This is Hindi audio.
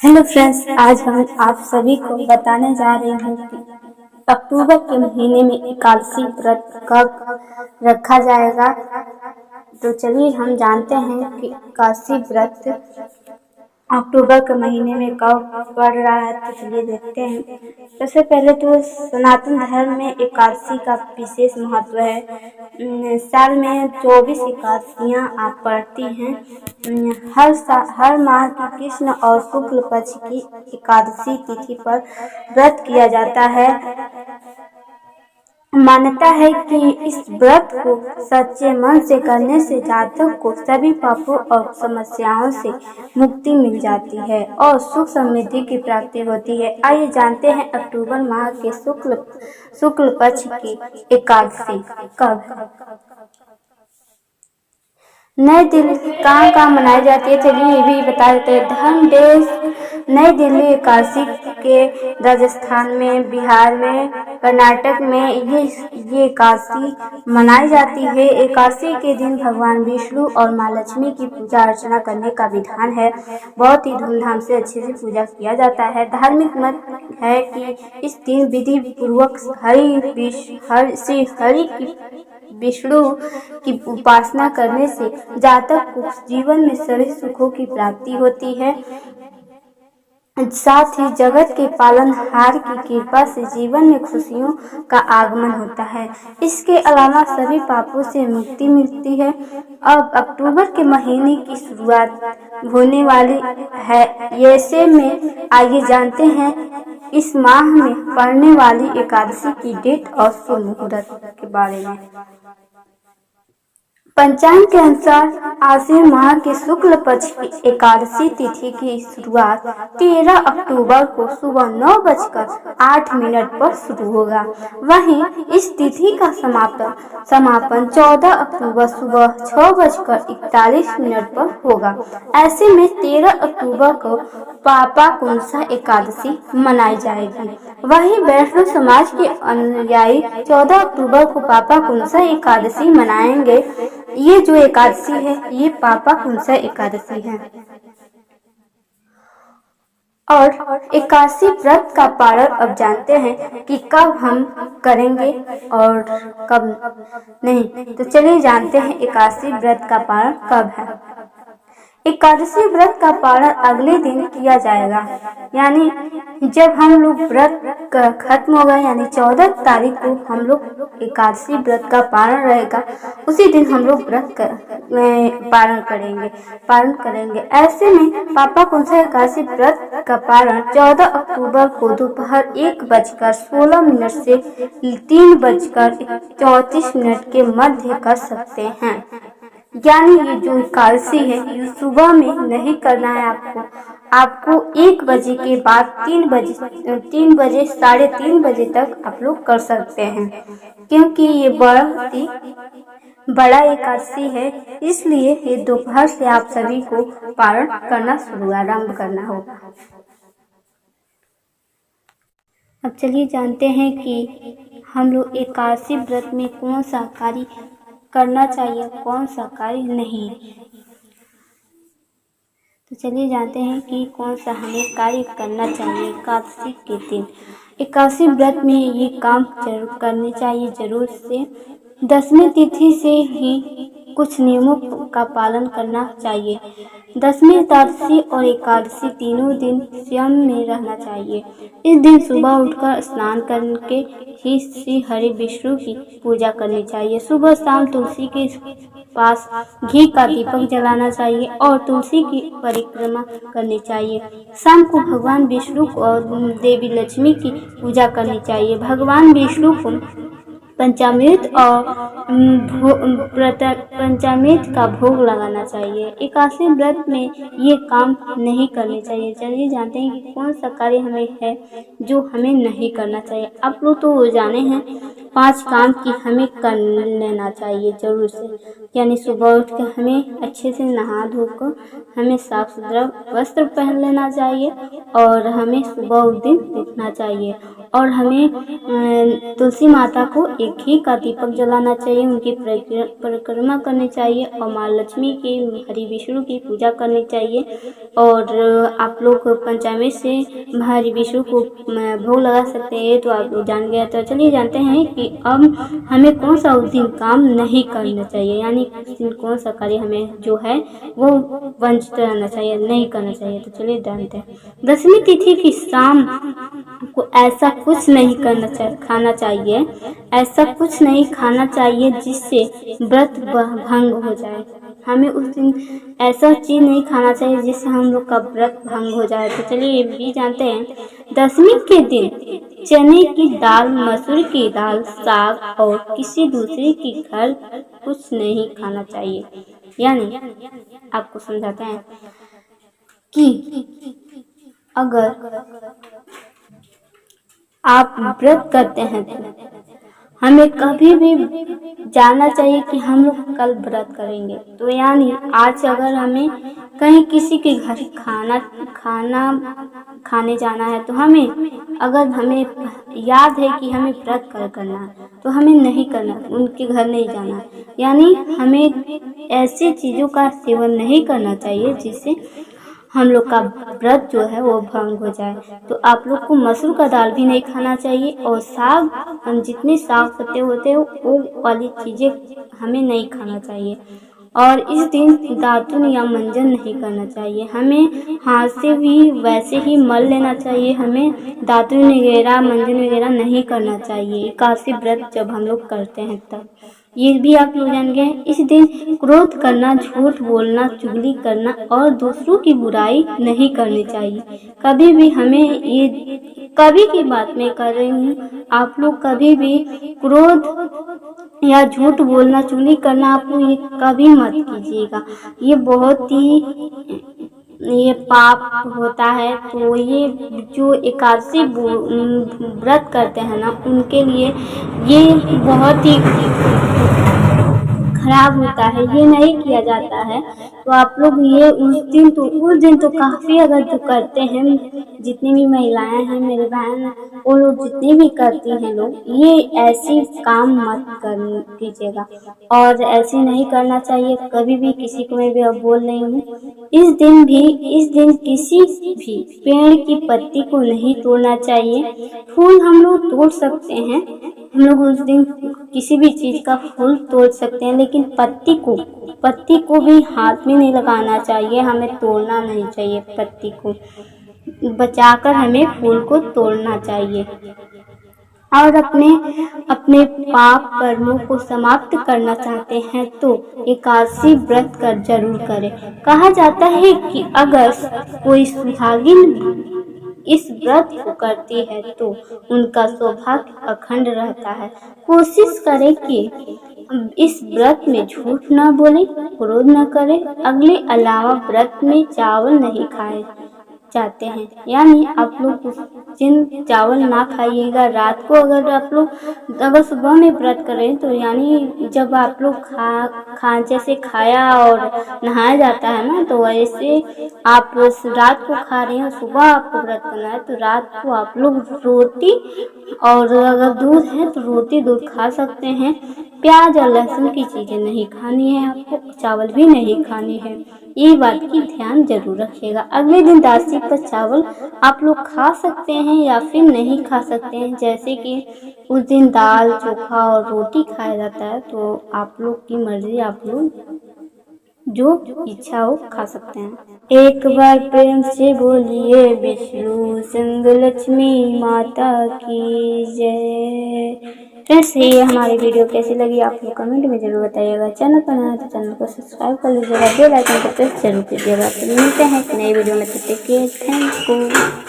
हेलो फ्रेंड्स, आज हम आप सभी को बताने जा रहे हैं कि अक्टूबर के महीने में एकादशी व्रत कब रखा जाएगा। तो चलिए हम जानते हैं कि एकादशी व्रत अक्टूबर के महीने में कब पड़ रहा है। तो चलिए देखते हैं। सबसे पहले तो सनातन धर्म में एकादशी का विशेष महत्व है। साल में 24 एकादशियां आप पढ़ती हैं। हर माह की कृष्ण और शुक्ल पक्ष की एकादशी तिथि पर व्रत किया जाता है। मान्यता है कि इस व्रत को सच्चे मन से करने से जातक को सभी पापों और समस्याओं से मुक्ति मिल जाती है और सुख समृद्धि की प्राप्ति होती है। आइए जानते हैं अक्टूबर माह के शुक्ल पक्ष की एकादशी कब है। नई दिल्ली कहाँ मनाई जाती है, चलिए ये भी बता देते हैं। धर्म देश नई दिल्ली एकादशी के राजस्थान में, बिहार में, कर्नाटक में ये एकादशी मनाई जाती है। एकादशी के दिन भगवान विष्णु और माँ लक्ष्मी की पूजा अर्चना करने का विधान है। बहुत ही धूमधाम से अच्छे से पूजा किया जाता है। धार्मिक मत है कि इस दिन विधि पूर्वक श्री हरि की विष्णु की उपासना करने से जातक को जीवन में सभी सुखों की प्राप्ति होती है। साथ ही जगत के पालनहार की कृपा से जीवन में खुशियों का आगमन होता है। इसके अलावा सभी पापों से मुक्ति मिलती है। अब अक्टूबर के महीने की शुरुआत होने वाली है। ऐसे में आइए जानते हैं इस माह में पड़ने वाली एकादशी की डेट और शुभ मुहूर्त के बारे में। पंचांग के अनुसार आश्विन माह के शुक्ल पक्ष की एकादशी तिथि की शुरुआत 13 अक्टूबर को सुबह 9:08 पर शुरू होगा। वहीं इस तिथि का समापन 14 अक्टूबर सुबह 6:41 पर होगा। ऐसे में 13 अक्टूबर को पापाकुंसा एकादशी मनाई जाएगी। वहीं वैष्णव समाज के अनुयायी 14 अक्टूबर को पापाकुंसा एकादशी मनाएंगे। ये जो एकादशी है ये पापाकुंसा एकादशी है। और एकादशी व्रत का पारण अब जानते हैं कि कब हम करेंगे और कब नहीं। तो चलिए जानते हैं एकादशी व्रत का पारण कब है। एकादशी व्रत का पारण अगले दिन किया जाएगा, यानी जब हम लोग व्रत खत्म होगा, यानी 14 तारीख को हम लोग एकादशी व्रत का पारण रहेगा। उसी दिन हम लोग व्रत पारण करेंगे। ऐसे में पापाकुंसा एकादशी व्रत का पारण 14 अक्टूबर को दोपहर 1:16 से 3:34 के मध्य कर सकते हैं। यानी ये जो एकादशी है ये सुबह में नहीं करना है आपको 1 बजे के बाद 3 बजे 3:30 बजे तक आप लोग कर सकते हैं, क्योंकि ये बहुत ही बड़ा एकादशी है। इसलिए ये दोपहर से आप सभी को पारण करना आरंभ करना होगा। अब चलिए जानते हैं कि हम लोग एकादशी व्रत में कौन सा कार्य करना चाहिए, कौन सा कार्य नहीं। तो चलिए जानते हैं कि कौन सा हमें कार्य करना चाहिए एकादशी के दिन। एकादशी व्रत में ये काम जरूर करने चाहिए जरूर से। 10वीं तिथि से ही कुछ नियमों का पालन करना चाहिए। 10वीं एकादशी और एकादशी तीनों दिन संयम में रहना चाहिए। इस दिन सुबह उठकर स्नान करके ही श्री हरि विष्णु की पूजा करनी चाहिए। सुबह शाम तुलसी के पास घी का दीपक जलाना चाहिए और तुलसी की परिक्रमा करनी चाहिए। शाम को भगवान विष्णु और देवी लक्ष्मी की पूजा करनी चाहिए। भगवान विष्णु को पंचामृत का भोग लगाना चाहिए। एकादशी व्रत में ये काम नहीं करने चाहिए। चलिए जानते हैं कि कौन सा कार्य हमें है जो हमें नहीं करना चाहिए। आप लोग तो जाने हैं 5 काम की हमें कर लेना चाहिए जरूर से। यानी सुबह उठकर हमें अच्छे से नहा धोकर हमें साफ सुथरा वस्त्र पहन लेना चाहिए और हमें सुबह उस दिन उठना चाहिए और हमें तुलसी माता को एक घी का दीपक जलाना चाहिए, उनकी परिक्रमा करनी चाहिए और माँ लक्ष्मी की, हरि विष्णु की पूजा करनी चाहिए। और आप लोग पंचामृत से हरि विष्णु को भोग लगा सकते हैं, तो आप लोग जान गए। तो चलिए जानते हैं कि अब हमें कौन सा उस दिन काम नहीं करना चाहिए, यानी उस दिन कौन सा कार्य हमें जो है वो वंचित रहना चाहिए, नहीं करना चाहिए। तो चलिए जानते हैं। दशमी तिथि की शाम को ऐसा कुछ नहीं खाना चाहिए, ऐसा कुछ नहीं खाना चाहिए जिससे व्रत भंग हो जाए। हमें उस दिन ऐसा चीज नहीं खाना चाहिए जिससे हम लोग का व्रत भंग हो जाए। तो चलिए ये भी जानते हैं। दशमी के दिन चने की दाल, मसूर की दाल, साग और किसी दूसरे के घर कुछ नहीं खाना चाहिए। यानी आपको समझाते हैं कि अगर आप व्रत करते हैं तो हमें कभी भी जानना चाहिए कि हम लोग कल व्रत करेंगे। तो यानी आज अगर हमें कहीं किसी के घर खाना खाने जाना है, तो अगर हमें याद है कि हमें व्रत करना है तो हमें नहीं करना, उनके घर नहीं जाना। यानी हमें ऐसी चीज़ों का सेवन नहीं करना चाहिए जिससे हम लोग का व्रत जो है वो भंग हो जाए। तो आप लोग को मसूर का दाल भी नहीं खाना चाहिए और साग, जितने साग पत्ते होते हैं वो वाली चीज़ें हमें नहीं खाना चाहिए। और इस दिन दातुन या मंजन नहीं करना चाहिए। हमें हाथ से भी वैसे ही मल लेना चाहिए, हमें दातुन वगैरह मंजन वगैरह नहीं करना चाहिए। एकादशी व्रत जब हम लोग करते हैं तब ये भी आप लोग जान गए। इस दिन क्रोध करना, झूठ बोलना, चुगली करना और दूसरों की बुराई नहीं करनी चाहिए। कभी भी हमें ये कभी की बात मैं कर रही हूँ, आप लोग कभी भी क्रोध या झूठ बोलना, चुगली करना आप लोग ये कभी मत कीजिएगा। ये बहुत ही ये पाप होता है। तो ये जो एकादशी व्रत करते हैं ना, उनके लिए ये बहुत ही खराब होता है, ये नहीं किया जाता है। तो आप लोग ये उस दिन तो काफ़ी अगर जो करते हैं, जितनी भी महिलाएं हैं, मेरे बहन, वो लोग जितनी भी करती हैं लोग, ये ऐसी काम मत कीजिएगा और ऐसे नहीं करना चाहिए कभी भी। किसी को मैं भी अब बोल रही हूँ, इस दिन किसी भी पेड़ की पत्ती को नहीं तोड़ना चाहिए। फूल हम लोग तोड़ सकते हैं, हम लोग उस दिन किसी भी चीज़ का फूल तोड़ सकते हैं, लेकिन पत्ती को भी हाथ में नहीं लगाना चाहिए, हमें तोड़ना नहीं चाहिए। पत्ती को बचाकर हमें फूल को तोड़ना चाहिए। और अपने पाप कर्मों को समाप्त करना चाहते हैं तो एकादशी व्रत कर जरूर करें। कहा जाता है कि अगर कोई सुहागिन इस व्रत को करती है तो उनका सौभाग्य अखंड रहता है। कोशिश करें कि इस व्रत में झूठ न बोले, क्रोध न करें। अगले अलावा व्रत में चावल नहीं खाए जाते हैं, यानी आप लोग उस दिन चावल ना खाइएगा। रात को अगर सुबह में व्रत करें तो यानी जब आप लोग जैसे खाया और नहाया जाता है ना, तो वैसे आप रात को खा रहे हैं, सुबह आपको व्रत करना है, तो रात को आप लोग रोटी और अगर दूध है तो रोटी दूध खा सकते हैं। प्याज और लहसुन की चीज़ें नहीं खानी है आपको, चावल भी नहीं खानी है। ये बात की ध्यान जरूर रखिएगा। अगले दिन दासी पर चावल आप लोग खा सकते हैं या फिर नहीं खा सकते हैं। जैसे कि उस दिन दाल, चोखा और रोटी खाया जाता है, तो आप लोग की मर्जी, आप लोग जो इच्छा हो खा सकते हैं। एक बार प्रेम से बोलिए विष्णु सिंह लक्ष्मी माता की जय। फ्रेंड्स, ये हमारी वीडियो कैसी लगी आप लोग कमेंट में जरूर बताइएगा। चैनल पर नया तो चैनल को सब्सक्राइब कर लीजिएगा, बेल आइकन को प्रेस जरूर कीजिएगा। तो मिलते हैं एक नई वीडियो में, तब तक के थैंक यू।